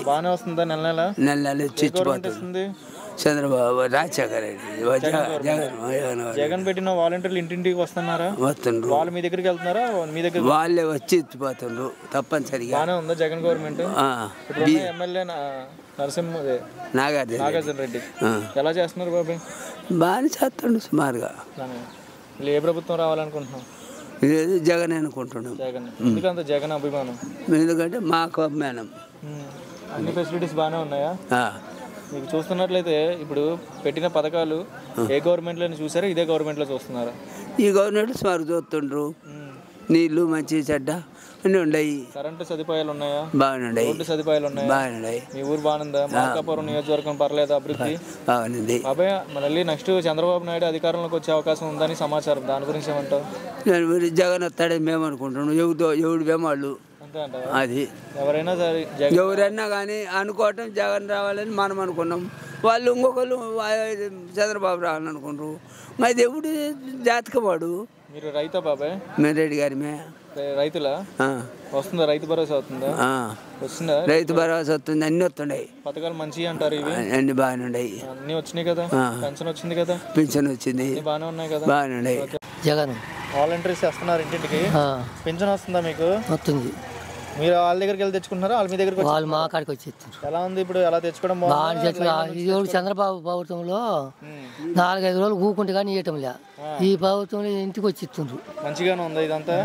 బాగానే వస్తుందా నెల నెల? నెల నెల చచ్చిపోతుంది. చంద్రబాబు, రాజశేఖర్ రెడ్డి, జగన్ పెట్టిన వాలంటీర్లు ఇంటింటికి వస్తున్నారా? వస్తుండ్రు. వాళ్ళు మీ దగ్గరికి వెళ్తున్నారా? మీ దగ్గర వాళ్ళే వచ్చి ఇచ్చిపోతుండ్రు తప్పనిసరిగా. బాగానే ఉందా జగన్ గవర్నమెంట్? ఎమ్మెల్యే నాగార్జున రెడ్డి ఎలా చేస్తున్నారు బాబాయ్? బాగానే చేస్తుండ్రు సుమారుగా. ఏ ప్రభుత్వం రావాలనుకుంటున్నాం? జగన్ అనుకుంటున్నాం. జగన్ ఎందుకంత జగన్ అభిమానం? ఎందుకంటే మాకు అభిమానం. అన్ని ఫెసిలిటీస్ బాగానే ఉన్నాయా? మీకు చూస్తున్నట్లయితే ఇప్పుడు పెట్టిన పథకాలు ఏ గవర్నమెంట్లో చూసారా, ఇదే గవర్నమెంట్లో చూస్తున్నారా? ఈ గవర్నమెంట్ సుమారు చూస్తుండ్రు. నీళ్లు మంచి చెడ్డ అన్నీ ఉన్నాయి. కరెంటు సదుపాయాలు ఉన్నాయా? బాగున్నాయి. రోడ్డు సదుపాయాలు ఉన్నాయా? బాగున్నాయి. మీ ఊరు బాగుందా? మార్కాపురం నియోజకవర్గం పర్లేదు అభివృద్ధి? బాగుంది. బాబాయ్ మళ్ళీ నెక్స్ట్ చంద్రబాబు నాయుడు అధికారంలోకి వచ్చే అవకాశం ఉందని సమాచారం, దాని గురించి ఏమంటావు? జగన్ వస్తాడని మేము అనుకుంటున్నాం. ఎవడు వేమాళ్ళు అది ఎవరైనా కానీ అనుకోవటం జగన్ రావాలని మనం అనుకున్నాం. వాళ్ళు ఇంకొకరు చంద్రబాబు రావాలని అనుకుంటారు. మరి దేవుడు జాతకం వాడు. మీరు రైతా బాబాయ్? మేము రెడ్డి గారి రైతులా? వస్తుందా రైతు భరోసా? వస్తుందా? వస్తుందా రైతు భరోసా? వస్తుంది. అన్ని వస్తున్నాయి. పథకాలు మంచిగా అంటారు. ఇవి అన్ని బాగానే ఉన్నాయి. అన్ని వచ్చినాయి కదా? పెన్షన్ వచ్చింది కదా? పింఛన్ వచ్చింది. బాగానే ఉన్నాయి కదా? బాగానే ఉన్నాయి. జగన్ వాలంటీర్స్ వస్తున్నారు ఇంటింటికి. పింఛన్ వస్తుందా మీకు? వస్తుంది. మీరు వాళ్ళ దగ్గరికి వెళ్ళి తెచ్చుకుంటున్నారా? వాళ్ళ మీ దగ్గరికి? వాళ్ళు మా కాడికి వచ్చి ఎలా ఉంది ఇప్పుడు? ఎలా తెచ్చుకోవడం? చంద్రబాబు ప్రభుత్వంలో 4-5 రోజులు ఊకుంటే కానీ ఇవ్వటం లే. ఈ ప్రభుత్వంలో ఇంటికి వచ్చి ఇస్తుండ్రు. మంచిగానే ఉంది ఇదంతా.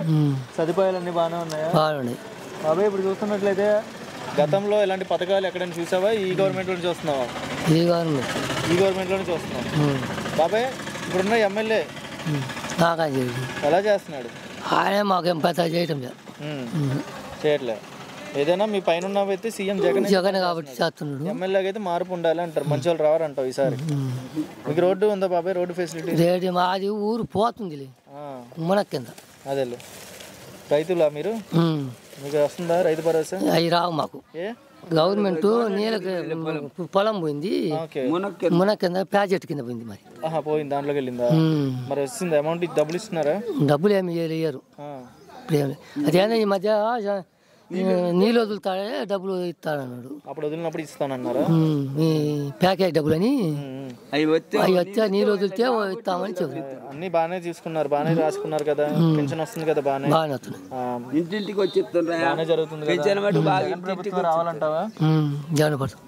సదుపాయాలు అన్ని బాగానే ఉన్నాయా? బాగున్నాయి. బాబాయ్ ఇప్పుడు చూస్తున్నట్లయితే గతంలో ఇలాంటి పథకాలు ఎక్కడైనా చూసావా? ఈ గవర్నమెంట్ లో చూస్తున్నావా? ఈ గవర్నమెంట్ లోనే చూస్తున్నావు. బాబాయ్ ఇప్పుడున్న ఎమ్మెల్యే నాగార్జున ఎలా చేస్తున్నాడు? ఆయన మాకేం పెద్ద చేయటం లేదు, చేయట్లే. ఏదైనా మీ పైన ఉన్నవైతే సీఎం జగన్ కాబట్టి చేస్తున్నాడు. ఎమ్మెల్యేకి అయితే మార్పు ఉండాలి అంటారు. మంచి వాళ్ళు రావారంటావు ఈసారి. మీకు రోడ్డు ఉందా బాబాయ్? Road facility? రేటు మాది ఊరు పోతుంది మన కింద. అదే రైతులా మీరు? మీకు వస్తుందా రైతు భరోసా? అవి రావు మాకు. గవర్నమెంట్ నీళ్ళకి పొలం పోయింది, మున కింద ప్యాకెట్ కింద పోయింది. మరి పోయింది, దాంట్లోకి వెళ్ళిందా? మరి వస్తుంది అమౌంట్? డబ్బులు ఇస్తున్నారా? డబ్బులు ఏమి ఇయ్యరు. అదేనా ఈ మధ్య నీళ్ళు వదులుతాడే డబ్బులు ఇస్తాడన్నాడు. అప్పుడు వదిలినప్పుడు ఇస్తానన్నారా? మీ ప్యాకేజ్ డబ్బులు అని అవి వచ్చే నీళ్ళు వదిలితే ఇస్తామని చెప్పారు. అన్ని బాగానే తీసుకున్నారు, బాగానే రాసుకున్నారు కదా? పెన్షన్ వస్తుంది కదా? బాగానే వస్తుంది. ఇంటింటికి వచ్చి బాగానే జరుగుతుంది. రావాలంటావా? జగన్ పడుతుంది.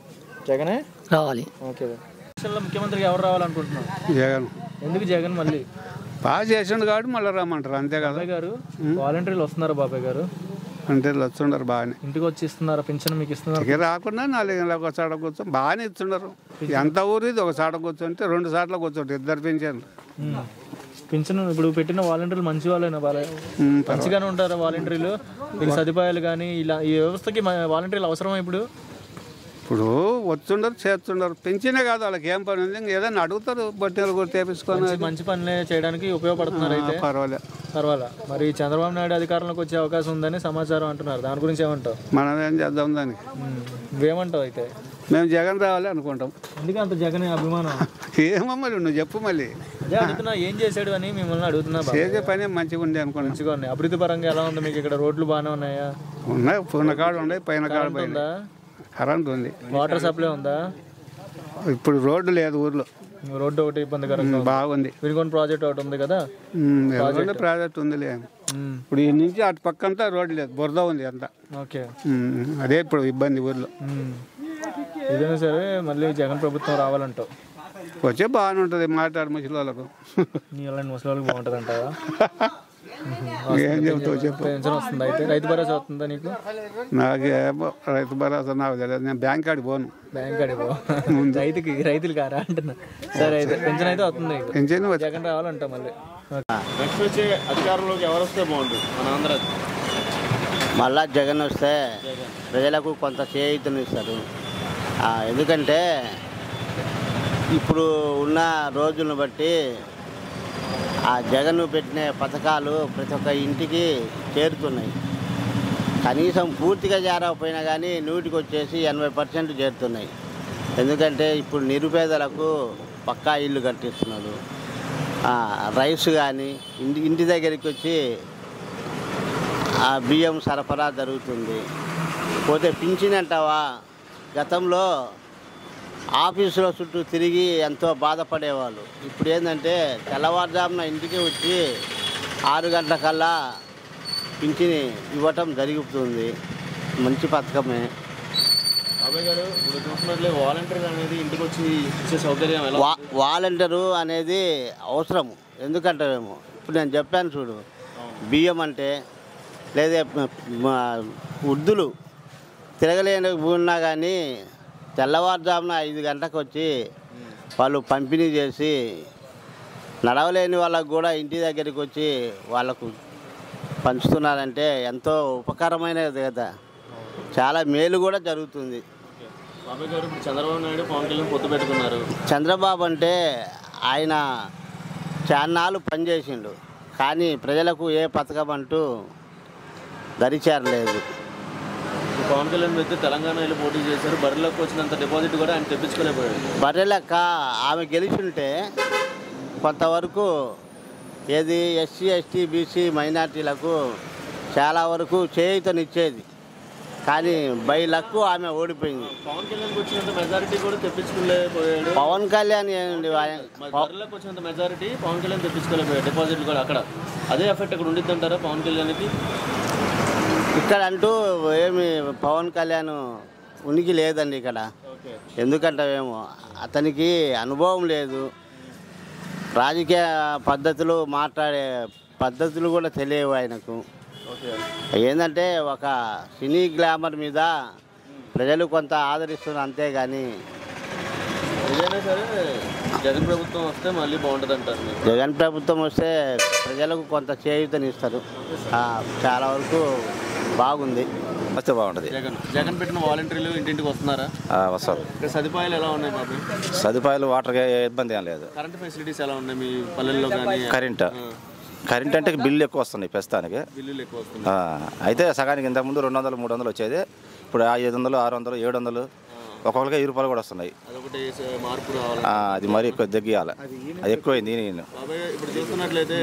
జగనే రావాలి. ఓకే. ముఖ్యమంత్రిగా ఎవరు రావాలనుకుంటున్నారు? జగన్. ఎందుకు జగన్? మళ్ళీ బాగా చేసిండు కాబట్టి మళ్ళీ రమ్మంటారు, అంతే కదా. బాబాయ్ గారు వాలంటీర్లు వస్తున్నారు బాబాయ్ గారు? అంటే వస్తుండారు బాగానే. ఇంటికి వచ్చి ఇస్తున్నారు పెన్షన్? మీకు ఇస్తున్నారు? రాకుండా 4 గంటలకు ఒక చాట కూర్చొని బాగానే ఇస్తున్నారు. ఎంత ఊరు ఇది? ఒక చాట కూర్చొంటే 2 చాట్ల కూర్చోండి, 2 పెన్షన్లు. పెన్షన్ ఇప్పుడు పెట్టిన వాలంటీర్లు మంచి వాళ్ళైనా? మంచిగానే ఉంటారా వాలంటీర్లు? మీకు సదుపాయాలు కానీ ఇలా ఈ వ్యవస్థకి వాలంటీర్లు అవసరమా? ఇప్పుడు వస్తుండరు, చేస్తుండరు. పెంచినే కాదు, వాళ్ళకి ఏం పని ఉంది, ఏదైనా అడుగుతారు, బట్టలు కూడా తెప్పించుకొని మంచి పనులే చేయడానికి ఉపయోగపడుతున్నారు. అయితే పర్వాలే. మరి చంద్రబాబు నాయుడు అధికారంలోకి వచ్చే అవకాశం ఉందని సమాచారం అంటున్నారు, దాని గురించి ఏమంటావు? మనం ఏం చేద్దాం దానికి? నువ్వేమంటావు? అయితే మేము జగన్ రావాలి అనుకుంటాం. ఎందుకంత జగన్ అభిమానం? ఏమో మరి నువ్వు చెప్పు. మళ్ళీ అడుగుతున్నా ఏం చేశాడు అని మిమ్మల్ని అడుగుతున్నా. చేసే పని మంచిగా ఉంది అనుకోండి. మంచిగా ఉన్నాయి. అభివృద్ధి పరంగా ఎలా ఉంది మీకు? ఇక్కడ రోడ్లు బాగానే ఉన్నాయా? ఉన్నాయి, పూర్ణ కాడు ఉన్నాయి, పైన కాడు ఉందా? కరెంట్ ఉంది. వాటర్ సప్లై ఉందా? ఇప్పుడు రోడ్డు లేదు ఊర్లో. రోడ్డు ఒకటి ఇబ్బందికరంగా బాగుంది. వినుకొండ ప్రాజెక్ట్ ఒకటి ఉంది కదా? ప్రాజెక్ట్ ఉంది. ఇప్పుడు ఈ నుంచి అటు పక్క అంతా రోడ్డు లేదు, బురద ఉంది అంతా. ఓకే. అదే ఇప్పుడు ఇబ్బంది ఊర్లో. ఏదైనా సరే మళ్ళీ జగన్ ప్రభుత్వం రావాలంటావు? వచ్చే బాగానే ఉంటుంది. మాట్లాడు ముసలి వాళ్ళకు. ముసలి వాళ్ళకి బాగుంటుంది అంటావా? ఏం చెప్తావు చెప్పు. పెన్షన్ వస్తుందా? అయితే రైతు భరోసా వస్తుందా నీకు? నాకేమో రైతు భరోసా నాకు తెలియదు. నేను బ్యాంక్ కాడికి పోను. బ్యాంక్ కాడికి పో. రైతులు కారా అంటున్నా. సరే అయితే పెన్షన్ అయితే వస్తుంది. పెన్షన్ జగన్ రావాలంటా మళ్ళీ. నెక్స్ట్ వచ్చే అధికారంలోకి ఎవరు వస్తే బాగుంటుంది మన ఆంధ్ర? మళ్ళా జగన్ వస్తే ప్రజలకు కొంత చేయూతనిస్తారు. ఎందుకంటే ఇప్పుడు ఉన్న రోజులను బట్టి ఆ జగన్ పెట్టిన పథకాలు ప్రతి ఒక్క ఇంటికి చేరుతున్నాయి. కనీసం పూర్తిగా చేరకపోయినా కానీ 100కి వచ్చేసి 80% చేరుతున్నాయి. ఎందుకంటే ఇప్పుడు నిరుపేదలకు పక్కా ఇల్లు కట్టిస్తున్నాడు. రైస్ కానీ ఇంటి దగ్గరికి వచ్చి బియ్యం సరఫరా జరుగుతుంది. పోతే పింఛన్ అంటావా, గతంలో ఆఫీసులో చుట్టూ తిరిగి ఎంతో బాధపడేవాళ్ళు. ఇప్పుడు ఏంటంటే తెల్లవారుజామున ఇంటికి వచ్చి 6 గంటలకల్లా పింఛని ఇవ్వటం జరుగుతుంది. మంచి పథకమే. బాబాయ్ గారు ఇప్పుడు చూసినట్లే వాలంటీర్ అనేది ఇంటికి వచ్చి ఇచ్చే సౌకర్యం ఎలా? వాలంటీరు అనేది అవసరం. ఎందుకంటారేమో ఇప్పుడు నేను చెప్పాను చూడు, బియ్యం అంటే లేదా వృద్ధులు తిరగలేని ఉన్నా కానీ తెల్లవారుజామున 5 గంటలకు వచ్చి వాళ్ళు పంపిణీ చేసి, నడవలేని వాళ్ళకు కూడా ఇంటి దగ్గరికి వచ్చి వాళ్ళకు పంచుతున్నారంటే ఎంతో ఉపకారమైనది కదా, చాలా మేలు కూడా జరుగుతుంది. బాబాయ్ గారు ఇప్పుడు చంద్రబాబు నాయుడు పవన్ కళ్యాణ్ పొత్తు పెట్టుకున్నారు. చంద్రబాబు అంటే ఆయన చాన్నాళ్ళు పనిచేసిండు, కానీ ప్రజలకు ఏ పథకం అంటూ దరిచేరలేదు. పవన్ కళ్యాణ్ వ్యక్తి తెలంగాణ వెళ్ళి పోటీ చేశారు. బర్రెలకు వచ్చినంత డిపాజిట్ కూడా ఆయన తెప్పించుకోలేకపోయాడు. బర్రెలక్క ఆమె గెలిచుంటే కొంతవరకు ఏది ఎస్సీ ఎస్టీ బీసీ మైనార్టీలకు చాలా వరకు చేయూతనిచ్చేది, కానీ బై లక్ ఆమె ఓడిపోయింది. పవన్ కళ్యాణ్కి వచ్చినంత మెజారిటీ కూడా తెప్పించుకోలేకపోయాడు. పవన్ కళ్యాణ్ బర్రెలకు వచ్చినంత మెజారిటీ పవన్ కళ్యాణ్ తెప్పించుకోలేకపోయాడు. డిపాజిట్లు కూడా అక్కడ అదే ఎఫెక్ట్ అక్కడ ఉండిద్ది అంటారా పవన్ కళ్యాణ్కి? ఇక్కడ అంటూ ఏమి పవన్ కళ్యాణ్ ఉనికి లేదండి ఇక్కడ. ఎందుకంటావేమో అతనికి అనుభవం లేదు, రాజకీయ పద్ధతులు మాట్లాడే పద్ధతులు కూడా తెలియవు ఆయనకు. ఏంటంటే ఒక సినీ గ్లామర్ మీద ప్రజలు కొంత ఆదరిస్తున్నారు అంతేగాని. ఏదైనా సరే జగన్ ప్రభుత్వం వస్తే మళ్ళీ బాగుంటుంది అంటారు. జగన్ ప్రభుత్వం వస్తే ప్రజలకు కొంత చేయూతనిస్తారు, చాలా వరకు బాగుంది. వస్తే బాగుంటుంది. జగన్ పెట్టిన వాలంటీర్లు ఇంటింటికి వస్తున్నారా? వస్తారు. సదుపాయాలు ఎలా ఉన్నాయి బాబు? సదుపాయాలు వాటర్కి ఇబ్బంది ఏం లేదు. కరెంట్ ఫెసిలిటీస్ ఎలా ఉన్నాయి మీ పల్లెల్లో? కానీ కరెంట్ అంటే బిల్లు ఎక్కువ వస్తున్నాయి ప్రస్తుతానికి. బిల్లులు ఎక్కువ వస్తున్నాయి. అయితే సగానికి ఇంతకుముందు 200, 300 వచ్చేది, ఇప్పుడు 500, 600, 700, ఒక్కొక్కరికి 1000 రూపాయలు కూడా వస్తున్నాయి. అదొకటి మార్పు రావాలి. అది మరి ఎక్కువ తగ్గియాలి, అది ఎక్కువైంది. బాబాయ్ ఇప్పుడు చూస్తున్నట్లయితే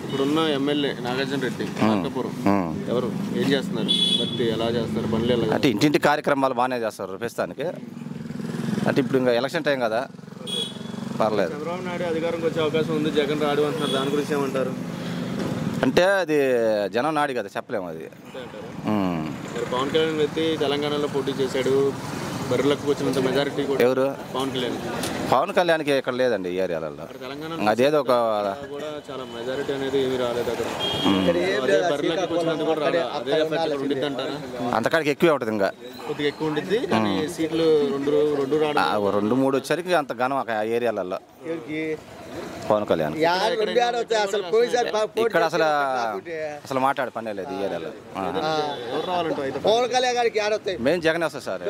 ఇప్పుడున్న ఎమ్మెల్యే నాగార్జున రెడ్డి అనంతపురం ఎవరు ఏం చేస్తున్నారు? బట్టి ఎలా చేస్తున్నారు? బండ్లు ఎలా? అంటే ఇంటింటి కార్యక్రమాలు బాగానే చేస్తారు ప్రస్తుతానికి. అంటే ఇప్పుడు ఇంకా ఎలక్షన్ టైం కదా, పర్లేదు. చంద్రబాబు నాయుడు అధికారంకి వచ్చే అవకాశం ఉంది, జగన్ రాడు అంటున్నారు. దాని గురించి ఏమంటారు? అంటే అది జనం నాడి కదా, చెప్పలేము అది. పవన్ కళ్యాణ్ వ్యక్తి తెలంగాణలో పోటీ చేశాడు, బర్రెలకు వచ్చినంత మెజారిటీ కూడా. ఎవరు? పవన్ కళ్యాణ్కి ఇక్కడ లేదండి ఈ ఏరియాలలో. తెలంగాణ అదేదో ఒక కూడా చాలా మెజారిటీ అనేది ఏమీ రాలేదు అక్కడ. బర్రెలకు వచ్చినంత కూడా రాలేదు. అదే ఎఫెక్ట్ ఉండిద్ది అంటారా? అంతకాడికి ఎక్కువే ఉంటుంది, ఇంకా కొద్దిగా ఎక్కువ ఉండిద్ది. కానీ సీట్లు రెండు రావడం, 2, 3 వచ్చరికి అంత ఘనం ఆ ఏరియాలలో. పవన్ కళ్యాణ్ ఇక్కడ అసలు మాట్లాడే పనే లేదు ఈ ఏరియాలో. ఎవరు రావాలంటే పవన్ కళ్యాణ్ గారికి మేము జగన్ వస్తాం సార్.